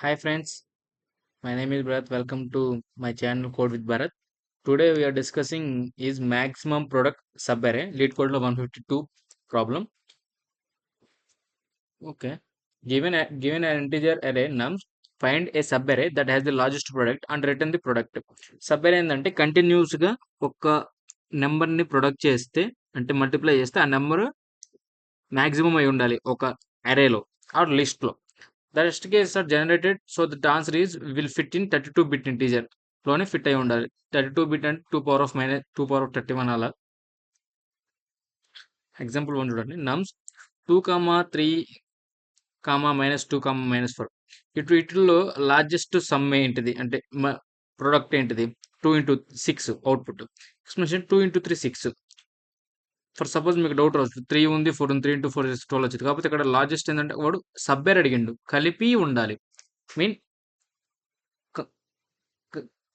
Hi friends, my name is Bharat. Welcome to my channel Code with Bharat. Today we are discussing is maximum product subarray lead code lo 152 problem. Okay. Given an integer array nums, find a subarray that has the largest product and return the product. Subarray ఏంటంటే continuous గా ఒక number ని product చేస్తే అంటే multiply చేస్తే ఆ number maximum అయి ఉండాలి ఒక అరేలో ఆర్ లిస్ట్ లో. The rest cases are generated, so the answer is will fit in 32-bit integer లోనే ఫిట్ అయి ఉండాలి. 32-bit అంటే 2 power of minus 2 power of 31 అలా. ఎగ్జాంపుల్ 1 చూడండి. నమ్స్ 2, 3, -2, -4 వీటిల్లో లార్జెస్ట్ సమ్ ఏంటిది అంటే ప్రొడక్ట్ ఏంటిది 2 into 6 output. Explanation 2 into 3 6. For suppose మీకు డౌట్ రావచ్చు 3 ఉంది 4 ఉంది 3 ఇంటూ 4 12 వచ్చింది. కాకపోతే ఇక్కడ లార్జెస్ట్ ఏంటంటే వాడు సబ్బేర్ అడిగిండు కలిపి ఉండాలి. మీన్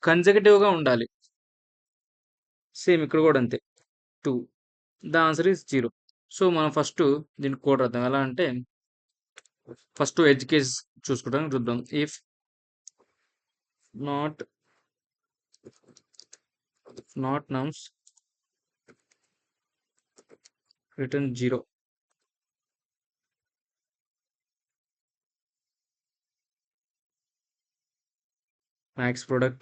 కన్సెక్యూటివ్ గా ఉండాలి. సేమ్ ఇక్కడ కూడా అంతే 2. The answer is 0. సో మనం ఫస్ట్ దీన్ని కోడ్ రాద్దాం. ఎలా అంటే ఫస్ట్ ఎడ్జ్ కేస్ చూసుకుంటాం చూద్దాం. If not నమ్స్ return 0. max product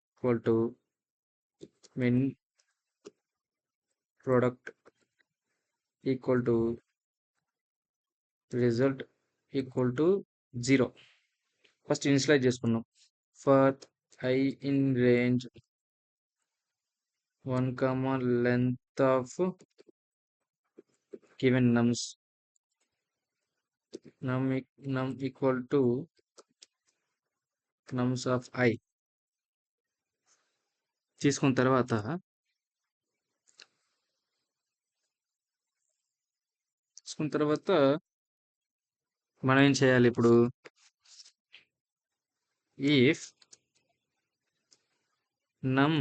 equal to min product equal to result equal to 0. First initialise చేసుకున్నాం. For I in range 1 comma length of given nums num equal to nums of I తీసుకున్న తర్వాత మనం ఏం చేయాలి ఇప్పుడు? If నమ్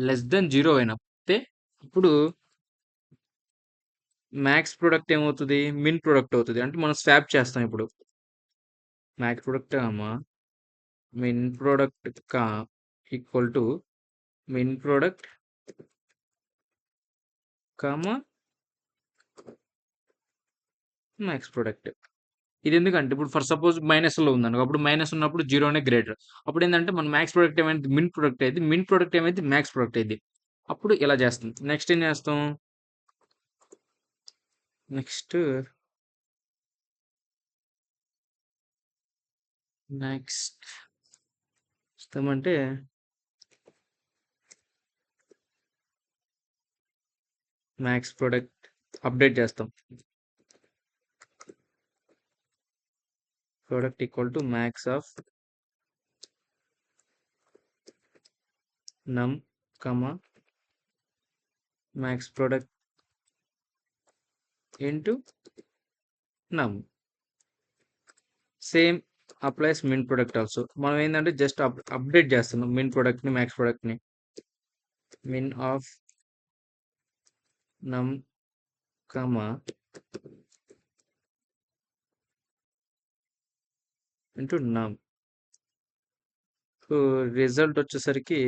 less than 0 అయినప్పుడు ఇప్పుడు మ్యాక్స్ ప్రొడక్ట్ ఏమవుతుంది? మిన్ ప్రొడక్ట్ అవుతుంది. అంటే మనం స్వాప్ చేస్తాం ఇప్పుడు. Max product min product equal to min product max product. ఇది ఎందుకంటే ఇప్పుడు ఫర్ సపోజ్ మైనస్ లో ఉందనుకో, అప్పుడు మైనస్ ఉన్నప్పుడు జీరోనే గ్రేటర్. అప్పుడు ఏంటంటే మన మ్యాక్స్ ప్రొడక్ట్ ఏమైంది? మిన్ ప్రొడక్ట్ అయింది. మిన్ ప్రొడక్ట్ ఏమైంది? మ్యాక్స్ ప్రొడక్ట్ అయింది. అప్పుడు ఇలా చేస్తాం. నెక్స్ట్ ఏం చేస్తాం? నెక్స్ట్ ఇస్తామంటే మ్యాక్స్ ప్రొడక్ట్ అప్డేట్ చేస్తాం. Product equal to max of నమ్ మ్యాక్స్ ప్రొడక్ట్ ఇంటూ నమ్. సేమ్ అప్లైస్ మిన్ ప్రొడక్ట్ ఆల్సో. మనం ఏంటంటే జస్ట్ అప్డేట్ చేస్తున్నాం మిన్ ప్రొడక్ట్ ని మ్యాక్స్ ప్రొడక్ట్ ని. మిన్ ఆఫ్ నమ్ ఇంటూ నమ్. సో రిజల్ట్ వచ్చేసరికి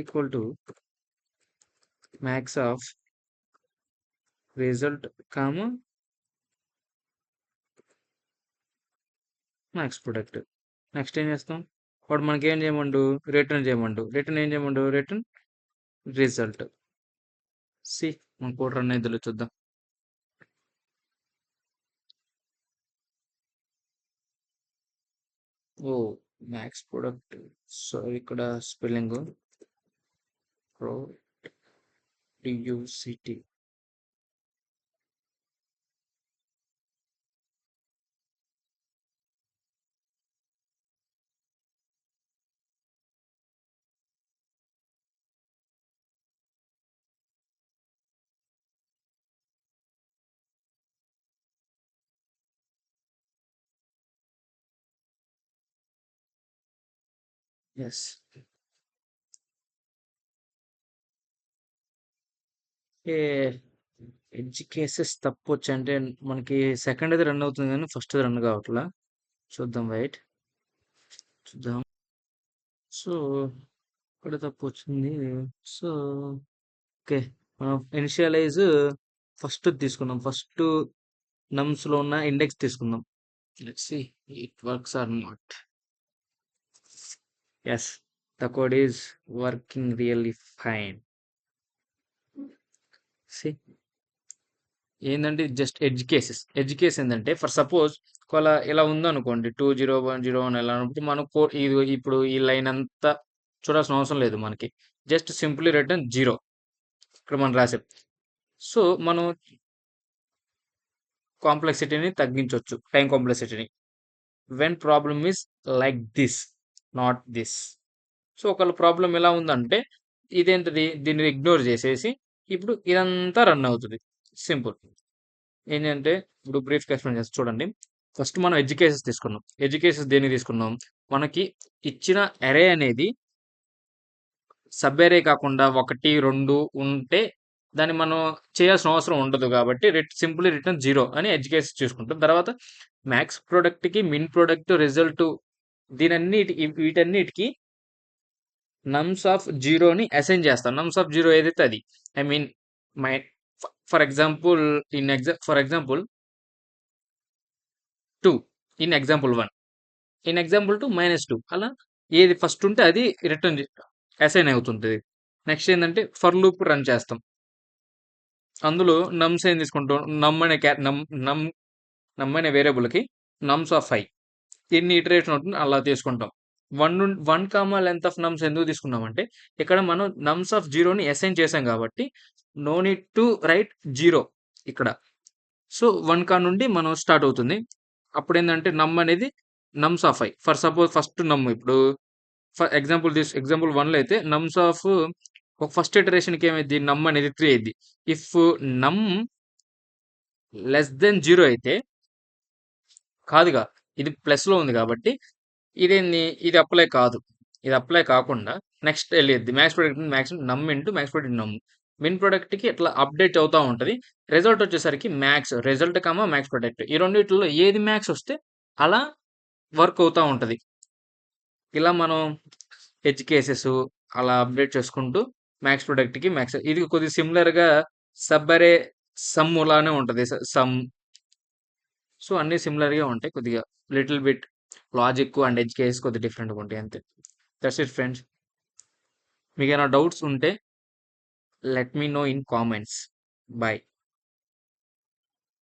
equal to max of result max product. Next ఏం చేస్తాం? వాడు మనకి ఏం చేయమండు? Return return result. సి మన కోడ్ రన్ అయితే చూద్దాం. ఓ మ్యాక్స్ ప్రొడక్ట్. సో ఇక్కడ స్పెల్లింగ్ PRODUCT. ఎస్. ఏ ఎడ్జ్ కేసెస్ తప్పొచ్చు అంటే మనకి సెకండ్ అది రన్ అవుతుంది కానీ ఫస్ట్ అది రన్ కావట్లా. చూద్దాం వెయిట్. చూద్దాం. సో ఇక్కడ తప్పొచ్చింది. So okay. మనం ఇనిషియలైజ్ ఫస్ట్ తీసుకుందాం. ఫస్ట్ నమ్స్‌లో ఉన్న ఇండెక్స్ తీసుకుందాం. Let's see it works or not. Yes. The code is working really fine. See ఏందంటే just edge cases. Edge case ఏందంటే ఫర్ సపోజ్ ఒకవేళ ఇలా ఉందనుకోండి 201001 ఇలా ఉన్నప్పుడు మనం ఇది ఇప్పుడు ఈ లైన్ అంతా చూడాల్సిన అవసరం లేదు మనకి. జస్ట్ సింప్లీ రిటర్న్ 0 ఇక్కడ మనం రాసాం. సో మనం కాంప్లెక్సిటీని తగ్గించొచ్చు. టైం కాంప్లెక్సిటీని. When problem is like this, not this. So ఒకవేళ ప్రాబ్లం ఎలా ఉందంటే ఇదేంటిది దీన్ని ఇగ్నోర్ చేసేసి ఇప్పుడు ఇదంతా రన్ అవుతుంది. సింపుల్. ఏంటంటే ఇప్పుడు బ్రీఫ్‌గా ఎక్స్‌ప్లెయిన్ చేస్తా చూడండి. ఫస్ట్ మనం ఎడ్జ్ కేసెస్ తీసుకున్నాం. ఎడ్జ్ కేసెస్ దేనికి తీసుకున్నాం? మనకి ఇచ్చిన అరే అనేది సబ్ అరే కాకుండా 1, 2 ఉంటే దాన్ని మనం చేయాల్సిన అవసరం ఉండదు కాబట్టి సింప్లీ రిటర్న్ 0 అని ఎడ్జ్ కేసెస్ చూసుకుంటాం. తర్వాత మ్యాక్స్ ప్రొడక్ట్‌కి, మిన్ ప్రొడక్ట్ రిజల్ట్ వీటన్నిటికి నమ్స్ ఆఫ్ 0ని అసైన్ చేస్తాం. నమ్స్ ఆఫ్ 0 ఏదైతే అది. I mean my for example for example 2 in example 1 in example 2 -2 అలా ఏది ఫస్ట్ ఉంటే అది రిటర్న్ అసైన్ అవుతుంటది. నెక్స్ట్ ఏందంటే ఫర్ లూప్ రన్ చేస్తాం. అందులో నమ్స్ ఏం తీసుకుంటాం? నమ్ అనే వేరియబుల్‌కి నమ్స్ ఆఫ్ 5 ఎన్ని ఇటరేషన్ అవుతుందో అలా తీసుకుంటాం. 1 కామా లెంగ్త్ ఆఫ్ నమ్స్ ఎందుకు తీసుకున్నామంటే ఇక్కడ మనం నమ్స్ ఆఫ్ 0ని అసైన్ చేసాం కాబట్టి నో నీడ్ టు రైట్ 0 ఇక్కడ. సో 1 నుండి మనం స్టార్ట్ అవుతుంది. అప్పుడేందంటే నమ్ అనేది నమ్స్ ఆఫ్ 5 ఫర్ సపోజ్ ఫస్ట్ నమ్ ఇప్పుడు ఫర్ ఎగ్జాంపుల్ 1లో అయితే నమ్స్ ఆఫ్ ఒక ఫస్ట్ ఇటరేషన్‌కి ఏమైద్ది? నమ్ అనేది 3 అయిద్ది. ఇఫ్ నమ్ లెస్ దెన్ 0 అయితే కాదుగా. ఇది ప్లస్‌లో ఉంది కాబట్టి ఇది అప్లై కాదు. ఇది అప్లై కాకుండా నెక్స్ట్ ఎళ్ళిద్ది. మ్యాక్స్ ప్రొడక్ట్ నమ్ ఇంటూ మ్యాక్స్ ప్రొడక్ట్ నమ్. మిన్ ప్రొడక్ట్‌కి ఇట్లా అప్డేట్ అవుతా ఉంటది. రిజల్ట్ వచ్చేసరికి రిజల్ట్ కామా మ్యాక్స్ ప్రొడక్ట్. ఈ రెండిట్లో ఏది మ్యాక్స్ వస్తే అలా వర్క్ అవుతా ఉంటది. ఇలా మనం ఎడ్జ్ కేసెస్ అలా అప్డేట్ చేసుకుంటూ మ్యాక్స్ ప్రొడక్ట్‌కి ఇది కొద్దిగా సిమిలర్‌గా సబ్ అరే సమ్ లానే ఉంటది. సమ్. సో అన్నీ సిమిలర్‌గా ఉంటాయి. కొద్దిగా little bit logic and edge cases కొద్దిగా డిఫరెంట్‌గా ఉంటాయి అంతే. That's it friends. మీకేమైనా డౌట్స్ ఉంటే let me know in comments. By.